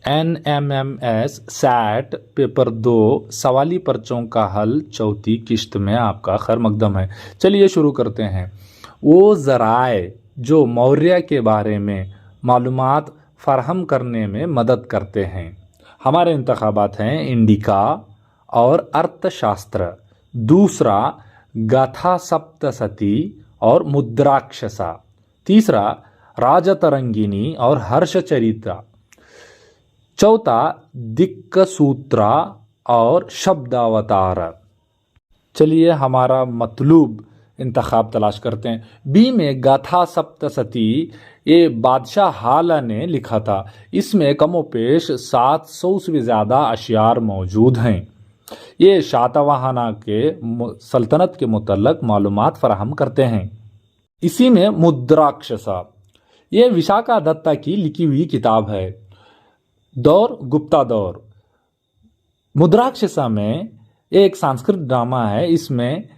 NMMS set paper 2 सवाली पर्चों का हल चौथी किश्त में आपका खैर मकदम है। चलिए शुरू करते हैं। वो ज़राए जो मौर्य के बारे में मालूमात फराहम करने में मदद करते हैं। हमारे इंतखाबात हैं इंडिका और अर्थशास्त्र, दूसरा गाथा सप्तसती और मुद्राक्षसा, तीसरा राजतरंगिनी और हर्षचरिता, चौथा दिक्सूत्रा और शब्दावतार। चलिए हमारा मतलूब इंतखाब तलाश करते हैं। बी में गाथा सप्तसती ये बादशाह हाला ने लिखा था। इसमें कमोपेश 700 से भी ज़्यादा अशियार मौजूद हैं। ये शातवाहना के सल्तनत के मुतल्लक मालूमात फराहम करते हैं। इसी में मुद्राक्षसा ये विशाखा दत्ता की लिखी हुई किताब है। दौर गुप्ता दौर। मुद्राक्षसा में एक संस्कृत ड्रामा है। इसमें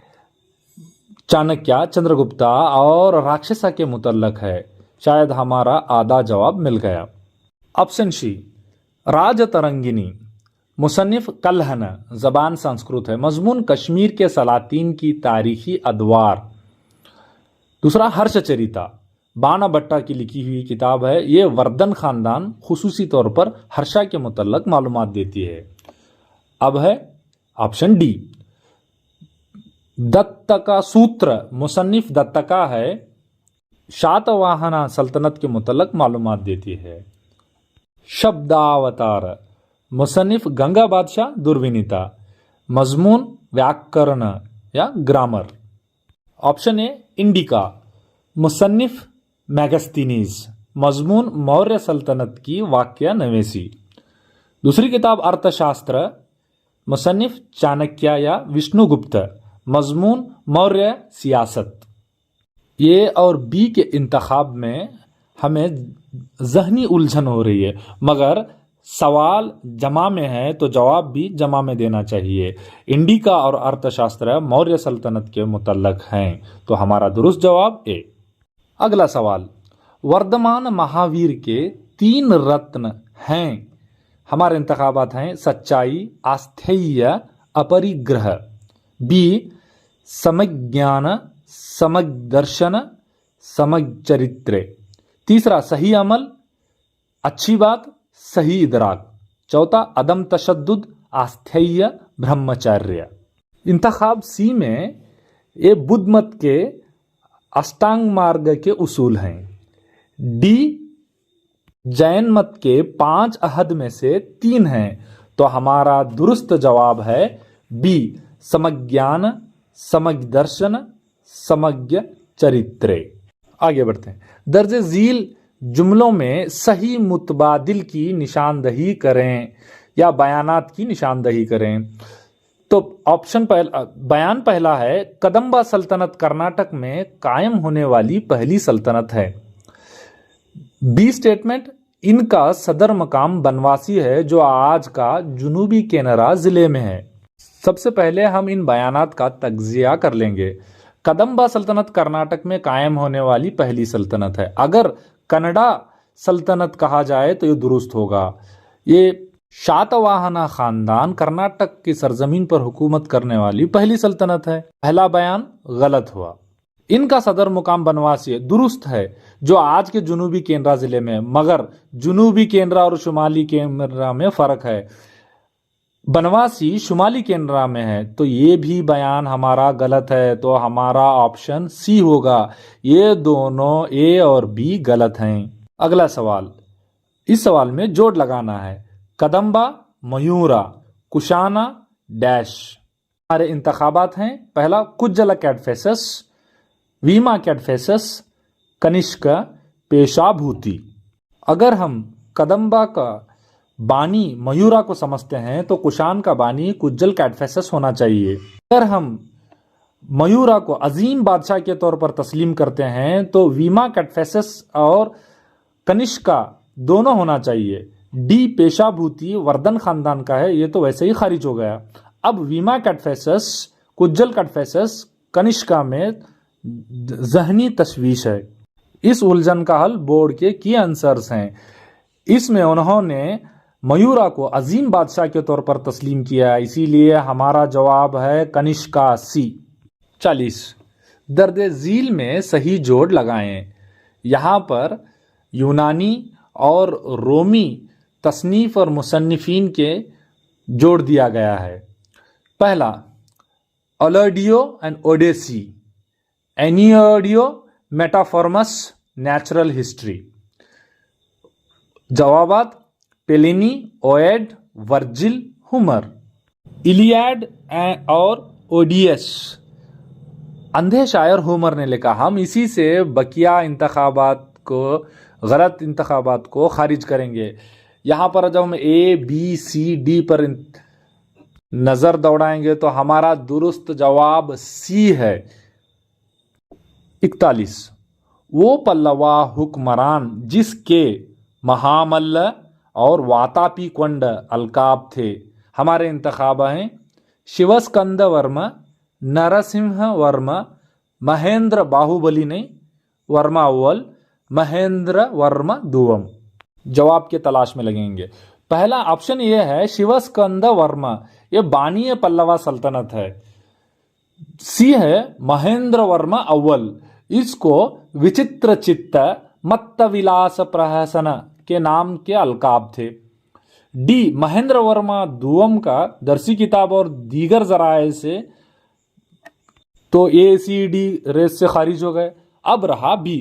चाणक्य, चंद्रगुप्ता और राक्षसा के मुतल्लक है। शायद हमारा आधा जवाब मिल गया। Option C Rajatarangini. मुसन्निफ कल्हन, जबान संस्कृत है। मजमून कश्मीर के सलातीन की तारीखी अदवार। दूसरा हर्षचरिता, बाना भट्टा की लिखी हुई किताब है। ये वर्धन खानदान खुसूसी तौर पर हर्षा के मुतल्लक मालूमात देती है। अब है ऑप्शन डी दत्तका सूत्र। मुसन्निफ दत्तका है, शातवाहना सल्तनत के मुतल्लक मालूमात देती है। शब्दावतार, मुसन्निफ गंगा बादशाह दुर्विनीता। मजमून व्याकरण या ग्रामर। Option A Indica. मुसन्निफ मैगस्तीनीज। मजमून मौर्य सल्तनत की वाक्य नवेसी। दूसरी किताब अर्थशास्त्र। मुसन्निफ चाणक्य या विष्णुगुप्त। मजमून मौर्य सियासत। ये और बी के इंतखाब में हमें जहनी उलझन हो रही है, मगर सवाल जमा में है तो जवाब भी जमा में देना चाहिए। इंडिका और अर्थशास्त्र मौर्य सल्तनत के मुतल्लक हैं, तो हमारा दुरुस्त जवाब ए। अगला सवाल, वर्धमान महावीर के 3 रत्न हैं। हमारे इंतखाबात हैं सच्चाई, आस्थेय, अपरिग्रह। बी समज्ञान, समदर्शन, समचरित्र। तीसरा सही अमल, अच्छी बात, सही इदराक। चौथा अदम तशद्दुद, आस्थेय, ब्रह्मचर्य। इंतखाब सी में ये बुद्ध मत के अष्टांग मार्ग के उसूल हैं। डी जैन मत के 5 अहद में से 3 हैं, तो हमारा दुरुस्त जवाब है बी समज्ञान, समदर्शन, समज्ञ चरित्र। आगे बढ़ते हैं। दर्जे झील जुमलों में सही मुतबादिल की निशानदही करें या बयानात की निशानदही करें। तो ऑप्शन बयान पहला है, कदंबा सल्तनत कर्नाटक में कायम होने वाली पहली सल्तनत है। बी स्टेटमेंट, इनका सदर मकाम बनवासी है जो आज का जुनूबी केनरा जिले में है। सबसे पहले हम इन बयानात का तज्जिया कर लेंगे। कदंबा सल्तनत कर्नाटक में कायम होने वाली पहली सल्तनत है। अगर कन्नड़ा सल्तनत कहा जाए तो ये दुरुस्त होगा। ये शातवाहना खानदान कर्नाटक की सरजमीन पर हुकूमत करने वाली पहली सल्तनत है। पहला बयान गलत हुआ। इनका सदर मुकाम बनवासी दुरुस्त है, जो आज के जुनूबी केनरा जिले में, मगर जुनूबी केनरा और शुमाली केनरा में फर्क है। बनवासी शुमाली केनरा में है, तो ये भी बयान हमारा गलत है, तो हमारा ऑप्शन सी होगा। ये दोनों ए और बी गलत हैं। अगला सवाल, इस सवाल में जोड़ लगाना है। कदंबा, मयूरा, कुशाना, डैश। हमारे इंतखाबात हैं, पहला कुज्जल कैडफेसस, वीमा कैडफेसस, कनिष्क, पेशाभूति। अगर हम कदंबा का बानी मयूरा को समझते हैं तो कुशान का बानी कुज्जल कैडफेसस होना चाहिए। अगर हम मयूरा को अजीम बादशाह के तौर पर तस्लीम करते हैं तो वीमा कैडफेसस और कनिष्का दोनों होना चाहिए। डी पेशाभूति वर्धन खानदान का है, ये तो वैसे ही खारिज हो गया। अब वीमा कैडफेसस, कुज्जल कैडफेसस, कनिष्का में जहनी तशवीश है। इस उलझन का हल बोर्ड के की आंसर्स हैं। इसमें उन्होंने मयूरा को अजीम बादशाह के तौर पर तस्लीम किया, इसीलिए हमारा जवाब है कनिष्का सी। 40 दर्द झील में सही जोड़ लगाएं। यहाँ पर यूनानी और रोमी तसनीफ और मुसन्निफीन के जोड़ दिया गया है। पहला Iliad and Odyssey, Aeneid, Metamorphoses, natural history. जवाबात Pliny, Ovid, Virgil, Homer. Iliad और ओडियस अंधे शायर होमर ने लिखा। हम इसी से बकिया इंतखाबात को, गलत इंतखाबात को खारिज करेंगे। यहाँ पर जब हम ए बी सी डी पर नज़र दौड़ाएंगे तो हमारा दुरुस्त जवाब सी है। 41 वो पल्लवा हुक्मरान जिसके महामल्ल और वातापी कोंड अलकाब थे। हमारे इंतखाब हैं शिवस्कंद वर्मा, नरसिंह वर्मा, महेंद्र बाहुबली नहीं, वर्मा अव्वल, महेंद्र वर्मा दुवम। जवाब के तलाश में लगेंगे। पहला ऑप्शन ये है शिवस्कंद वर्मा, ये बानी पल्लवा सल्तनत है। सी है महेंद्र वर्मा अव्वल, इसको विचित्र चित्त मत्त विलास प्रहसन के नाम के अलकाब थे। डी महेंद्र वर्मा दुवम का दरसी किताब और दीगर जराए से तो ए सी डी रेस से खारिज हो गए। अब रहा बी,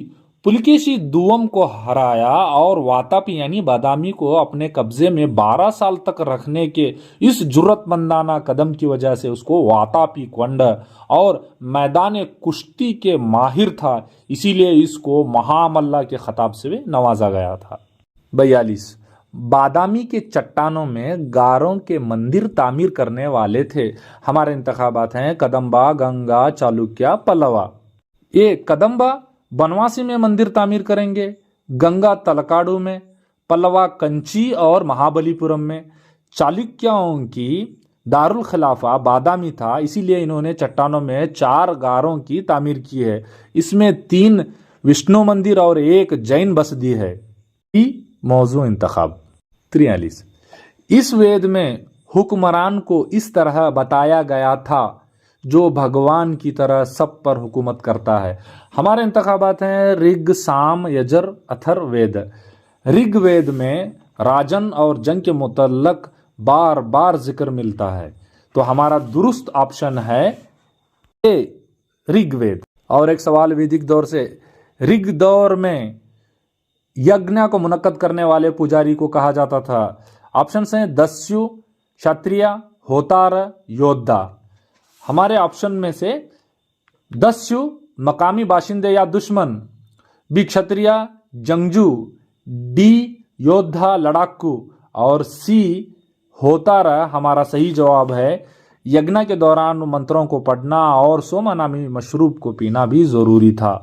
पुलकेशी दुवम को हराया और वातापी यानी बादामी को अपने कब्जे में 12 साल तक रखने के इस जुर्रतमंदाना कदम की वजह से उसको वातापी कोंड और मैदान कुश्ती के माहिर था, इसीलिए इसको महामल्ला के खिताब से भी नवाजा गया था। 42 बादामी के चट्टानों में गारों के मंदिर तामीर करने वाले थे। हमारे इंतखाबात हैं कदम्बा, गंगा, चालुक्य, पल्लवा। ये कदम्बा बनवासी में मंदिर तामीर करेंगे, गंगा तलकाडू में, पल्लवा कंची और महाबलीपुरम में। चालुक्यों की दारुल खिलाफा बादामी था, इसीलिए इन्होंने चट्टानों में 4 गारों की तामीर की है। इसमें 3 विष्णु मंदिर और 1 जैन बसदी है। मौजू इंतखाब। 43 इस वेद में हुक्मरान को इस तरह बताया गया था जो भगवान की तरह सब पर हुकूमत करता है। हमारे इंतखाबात हैं ऋग, साम, यजर, अथर, वेद। ऋग वेद में राजन और जंग के मुतल्लक बार बार जिक्र मिलता है, तो हमारा दुरुस्त ऑप्शन है ए ऋग्वेद। और एक सवाल वैदिक दौर से, ऋग दौर में यज्ञ को मुनक्कद करने वाले पुजारी को कहा जाता था। ऑप्शन हैं दस्यु, क्षत्रिय, होतार, योद्धा। हमारे ऑप्शन में से दस्यु मकामी बाशिंदे या दुश्मन, बी क्षत्रिय जंगजू, डी योद्धा लड़ाकू और सी होतारा हमारा सही जवाब है। यज्ञ के दौरान मंत्रों को पढ़ना और सोमा नामी मशरूब को पीना भी जरूरी था।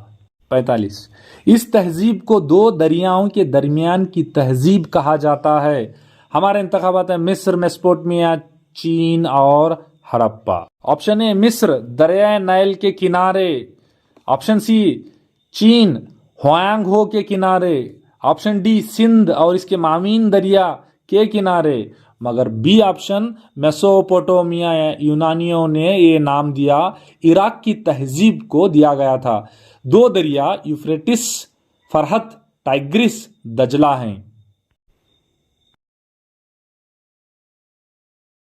45 इस तहजीब को 2 दरियाओं के दरमियान की तहजीब कहा जाता है। हमारे इंतखाबात है मिस्र, मेसोपोटामिया, चीन और हड़प्पा। ऑप्शन ए मिस्र दरिया नाइल के किनारे, ऑप्शन सी चीन हुआंगहो के किनारे, ऑप्शन डी सिंध और इसके मामीन दरिया के किनारे। मगर बी ऑप्शन मेसोपोटामिया यूनानियों ने ये नाम दिया, इराक की तहजीब को दिया गया था। 2 दरिया यूफ्रेटिस, फरहत, टाइग्रिस, दजला हैं।